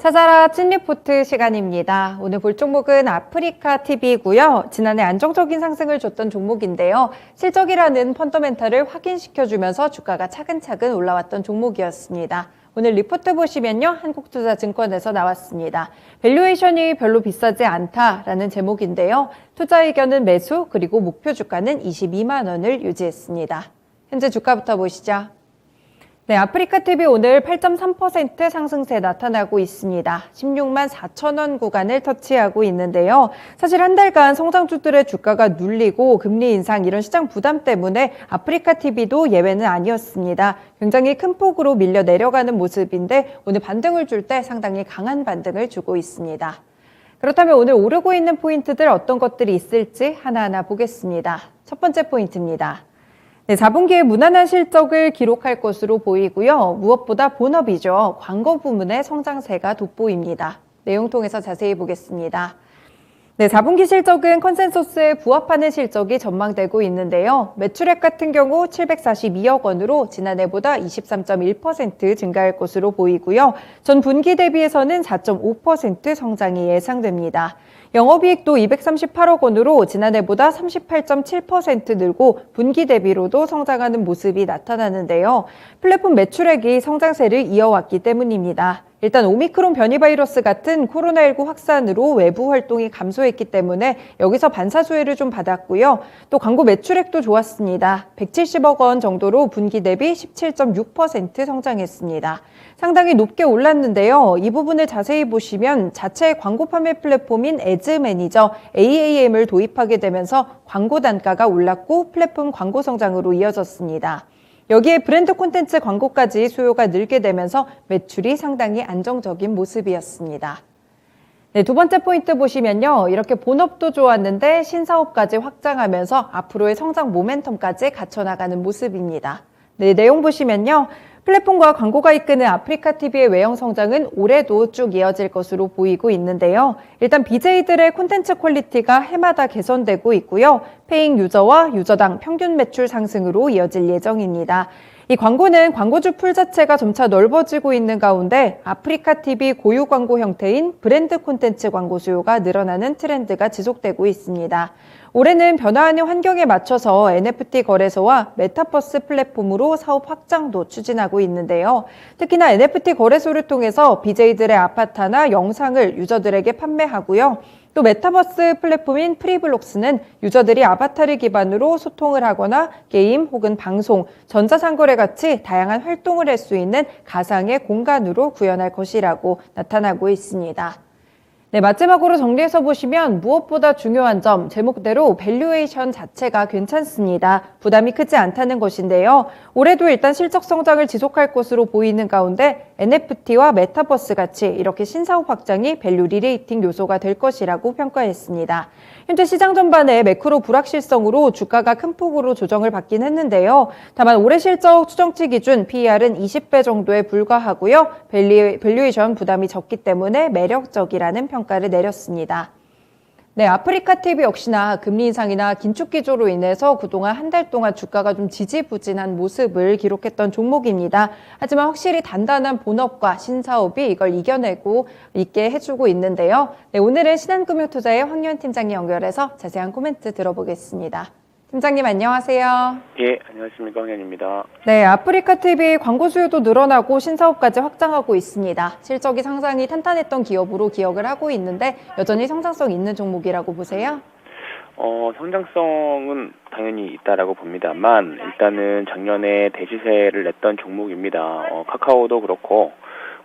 찾아라 찐리포트 시간입니다. 오늘 볼 종목은 아프리카TV고요. 지난해 안정적인 상승을 줬던 종목인데요. 실적이라는 펀더멘탈을 확인시켜주면서 주가가 차근차근 올라왔던 종목이었습니다. 오늘 리포트 보시면요. 한국투자증권에서 나왔습니다. 밸류에이션이 별로 비싸지 않다라는 제목인데요. 투자 의견은 매수 그리고 목표 주가는 22만 원을 유지했습니다. 현재 주가부터 보시죠. 네, 아프리카TV 오늘 8.3% 상승세 나타나고 있습니다. 16만 4천 원 구간을 터치하고 있는데요. 사실 한 달간 성장주들의 주가가 눌리고 금리 인상 이런 시장 부담 때문에 아프리카TV도 예외는 아니었습니다. 굉장히 큰 폭으로 밀려 내려가는 모습인데 오늘 반등을 줄 때 상당히 강한 반등을 주고 있습니다. 그렇다면 오늘 오르고 있는 포인트들 어떤 것들이 있을지 하나하나 보겠습니다. 첫 번째 포인트입니다. 네, 4분기에 무난한 실적을 기록할 것으로 보이고요. 무엇보다 본업이죠. 광고 부문의 성장세가 돋보입니다. 내용 통해서 자세히 보겠습니다. 네, 4분기 실적은 컨센서스에 부합하는 실적이 전망되고 있는데요. 매출액 같은 경우 742억 원으로 지난해보다 23.1% 증가할 것으로 보이고요. 전 분기 대비해서는 4.5% 성장이 예상됩니다. 영업이익도 238억 원으로 지난해보다 38.7% 늘고 분기 대비로도 성장하는 모습이 나타나는데요. 플랫폼 매출액이 성장세를 이어왔기 때문입니다. 일단 오미크론 변이 바이러스 같은 코로나19 확산으로 외부 활동이 감소했기 때문에 여기서 반사수혜를 좀 받았고요. 또 광고 매출액도 좋았습니다. 170억 원 정도로 분기 대비 17.6% 성장했습니다. 상당히 높게 올랐는데요. 이 부분을 자세히 보시면 자체 광고 판매 플랫폼인 에즈 매니저 AAM을 도입하게 되면서 광고 단가가 올랐고 플랫폼 광고 성장으로 이어졌습니다. 여기에 브랜드 콘텐츠 광고까지 수요가 늘게 되면서 매출이 상당히 안정적인 모습이었습니다. 네, 두 번째 포인트 보시면요. 이렇게 본업도 좋았는데 신사업까지 확장하면서 앞으로의 성장 모멘텀까지 갖춰나가는 모습입니다. 네, 내용 보시면요. 플랫폼과 광고가 이끄는 아프리카TV의 외형 성장은 올해도 쭉 이어질 것으로 보이고 있는데요. 일단 BJ들의 콘텐츠 퀄리티가 해마다 개선되고 있고요. 페잉 유저와 유저당 평균 매출 상승으로 이어질 예정입니다. 이 광고는 광고주 풀 자체가 점차 넓어지고 있는 가운데 아프리카TV 고유 광고 형태인 브랜드 콘텐츠 광고 수요가 늘어나는 트렌드가 지속되고 있습니다. 올해는 변화하는 환경에 맞춰서 NFT 거래소와 메타버스 플랫폼으로 사업 확장도 추진하고 있는데요. 특히나 NFT 거래소를 통해서 BJ들의 아바타나 영상을 유저들에게 판매하고요. 또 메타버스 플랫폼인 프리블록스는 유저들이 아바타를 기반으로 소통을 하거나 게임 혹은 방송, 전자상거래 같이 다양한 활동을 할 수 있는 가상의 공간으로 구현할 것이라고 나타나고 있습니다. 네, 마지막으로 정리해서 보시면 무엇보다 중요한 점, 제목대로 밸류에이션 자체가 괜찮습니다. 부담이 크지 않다는 것인데요. 올해도 일단 실적 성장을 지속할 것으로 보이는 가운데 NFT와 메타버스 같이 이렇게 신사업 확장이 밸류 리레이팅 요소가 될 것이라고 평가했습니다. 현재 시장 전반의 매크로 불확실성으로 주가가 큰 폭으로 조정을 받긴 했는데요. 다만 올해 실적 추정치 기준 PER은 20배 정도에 불과하고요. 밸류에이션 부담이 적기 때문에 매력적이라는 평가를 내렸습니다. 네, 아프리카TV 역시나 금리 인상이나 긴축 기조로 인해서 그동안 한 달 동안 주가가 좀 지지부진한 모습을 기록했던 종목입니다. 하지만 확실히 단단한 본업과 신사업이 이걸 이겨내고 있게 해주고 있는데요. 네, 오늘은 신한금융투자의 황유한 팀장님 연결해서 자세한 코멘트 들어보겠습니다. 팀장님 안녕하세요. 예, 안녕하십니까. 황현입니다. 네, 아프리카TV 광고 수요도 늘어나고 신사업까지 확장하고 있습니다. 실적이 상당히 탄탄했던 기업으로 기억을 하고 있는데 여전히 성장성 있는 종목이라고 보세요? 성장성은 당연히 있다라고 봅니다만 일단은 작년에 대시세를 냈던 종목입니다. 카카오도 그렇고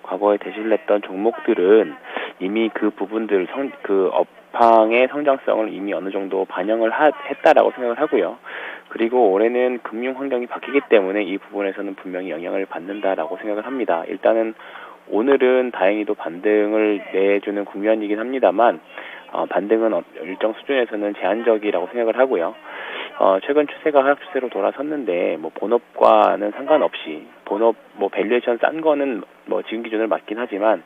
과거에 대시를 냈던 종목들은 이미 그 부분들 그 업황의 성장성을 이미 어느 정도 반영을 했다라고 생각을 하고요. 그리고 올해는 금융 환경이 바뀌기 때문에 이 부분에서는 분명히 영향을 받는다라고 생각을 합니다. 일단은 오늘은 다행히도 반등을 내주는 국면이긴 합니다만 반등은 일정 수준에서는 제한적이라고 생각을 하고요. 최근 추세가 하락 추세로 돌아섰는데 본업과는 상관없이 본업 밸류에이션 싼 거는 지금 기준으로 맞긴 하지만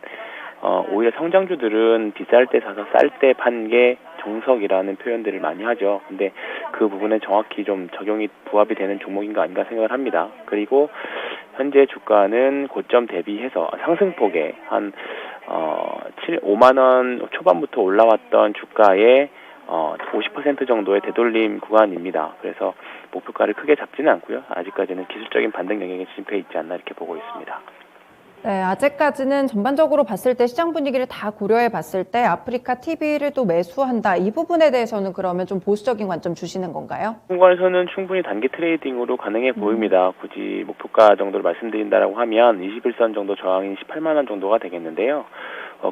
오히려 성장주들은 비쌀 때 사서 쌀 때 판 게 정석이라는 표현들을 많이 하죠. 근데 그 부분은 정확히 좀 적용이 부합이 되는 종목인가 아닌가 생각을 합니다. 그리고 현재 주가는 고점 대비해서 상승폭에 한 5만 원 초반부터 올라왔던 주가의 50% 정도의 되돌림 구간입니다. 그래서 목표가를 크게 잡지는 않고요. 아직까지는 기술적인 반등 영역에 진입해 있지 않나 이렇게 보고 있습니다. 네, 아직까지는 전반적으로 봤을 때 시장 분위기를 다 고려해 봤을 때 아프리카 TV를 또 매수한다. 이 부분에 대해서는 그러면 좀 보수적인 관점 주시는 건가요? 중간에서는 충분히 단기 트레이딩으로 가능해 보입니다. 굳이 목표가 정도를 말씀드린다라고 하면 21선 정도 저항인 18만 원 정도가 되겠는데요.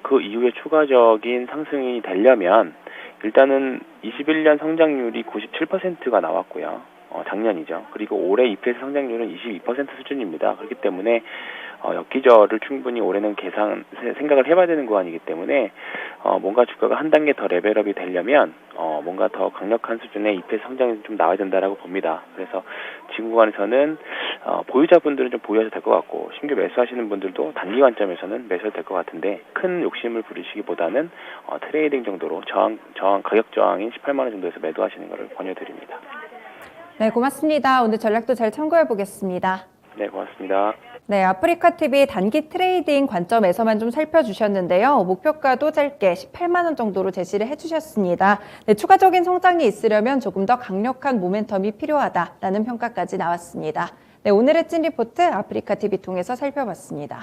그 이후에 추가적인 상승이 되려면 일단은 21년 성장률이 97%가 나왔고요. 작년이죠. 그리고 올해 EPS 성장률은 22% 수준입니다. 그렇기 때문에 역기저를 충분히 올해는 생각을 해봐야 되는 구간이기 때문에 뭔가 주가가 한 단계 더 레벨업이 되려면 뭔가 더 강력한 수준의 EPS 성장이 좀 나와야 된다라고 봅니다. 그래서 지금 구간에서는 보유자분들은 좀 보유하셔도 될 것 같고 신규 매수하시는 분들도 단기 관점에서는 매수해도 될 것 같은데 큰 욕심을 부리시기보다는 트레이딩 정도로 가격 저항인 18만 원 정도에서 매도하시는 것을 권유드립니다. 네, 고맙습니다. 오늘 전략도 잘 참고해 보겠습니다. 네, 고맙습니다. 네, 아프리카 TV 단기 트레이딩 관점에서만 좀 살펴주셨는데요. 목표가도 짧게 18만 원 정도로 제시를 해주셨습니다. 네, 추가적인 성장이 있으려면 조금 더 강력한 모멘텀이 필요하다라는 평가까지 나왔습니다. 네, 오늘의 찐 리포트 아프리카 TV 통해서 살펴봤습니다.